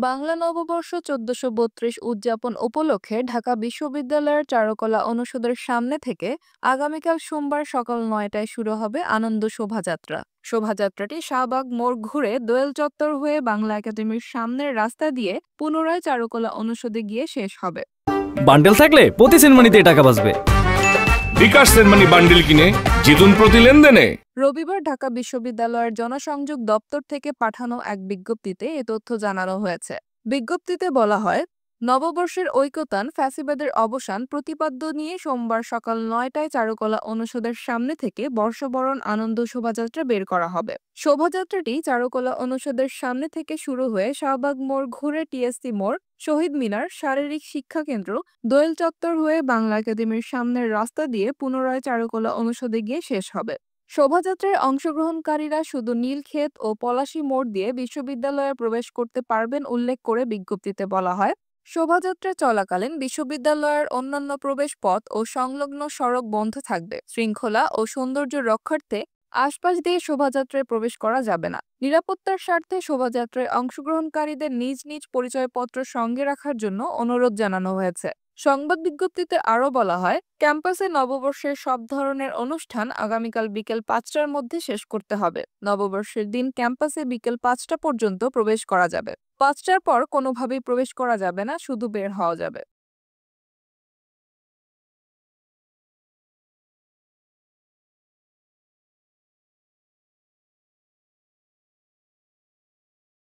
বাংলা নববর্ষ ১৪৩২ উদযাপন উপলক্ষে ঢাকা বিশ্ববিদ্যালয়ের চারুকলা অনুষদের সামনে থেকে আগামীকাল সোমবার সকাল ৯টায় শুরু হবে আনন্দ শোভাযাত্রা। শোভাযাত্রাটি শাহবাগ মোড় ঘুরে দোয়েল চত্বর হয়ে বাংলা একাডেমির সামনের রাস্তা দিয়ে পুনরায় চারুকলা অনুষদে গিয়ে শেষ হবে। বান্ডেল থাকলে প্রতি সেনমানিতে টাকা বাঁচবে। বিকাশ সেনমানি বান্ডেল কিনে জিতুন প্রতি লেনদেনে। রবিবার ঢাকা বিশ্ববিদ্যালয়ের জনসংযোগ দপ্তর থেকে পাঠানো এক বিজ্ঞপ্তিতে এ তথ্য জানানো হয়েছে। বিজ্ঞপ্তিতে বলা হয়, নববর্ষের ঐকতান ফ্যাসিবাদের অবসান প্রতিপাদ্য নিয়ে সোমবার সকাল ৯টায় চারুকলা অনুষদের সামনে থেকে বর্ষবরণ আনন্দ শোভাযাত্রা বের করা হবে। শোভাযাত্রাটি চারুকলা অনুষদের সামনে থেকে শুরু হয়ে শাহবাগ মোড় ঘুরে টিএসসি মোড়, শহীদ মিনার, শারীরিক শিক্ষা কেন্দ্র, দোয়েল চত্বর হয়ে বাংলা একাডেমির সামনের রাস্তা দিয়ে পুনরায় চারুকলা অনুষদে গিয়ে শেষ হবে। শোভাযাত্রায় অংশগ্রহণকারীরা শুধু নীলক্ষেত ও পলাশী মোড় দিয়ে বিশ্ববিদ্যালয়ে প্রবেশ করতে পারবেন উল্লেখ করে বিজ্ঞপ্তিতে বলা হয়, শোভাযাত্রা চলাকালীন বিশ্ববিদ্যালয়ের অন্যান্য প্রবেশ পথ ও সংলগ্ন সড়ক বন্ধ থাকবে। শৃঙ্খলা ও সৌন্দর্য রক্ষার্থে আশপাশ দিয়ে শোভাযাত্রায় প্রবেশ করা যাবে না। নিরাপত্তার স্বার্থে শোভাযাত্রায় অংশগ্রহণকারীদের নিজ নিজ পরিচয়পত্র সঙ্গে রাখার জন্য অনুরোধ জানানো হয়েছে। সংবাদ বিজ্ঞপ্তিতে আরও বলা হয়, ক্যাম্পাসে নববর্ষের সব ধরনের অনুষ্ঠান আগামীকাল বিকেল ৫টার মধ্যে শেষ করতে হবে। নববর্ষের দিন ক্যাম্পাসে বিকেল ৫টা পর্যন্ত প্রবেশ করা যাবে। ৫টার পর কোনোভাবেই প্রবেশ করা যাবে না, শুধু বের হওয়া যাবে।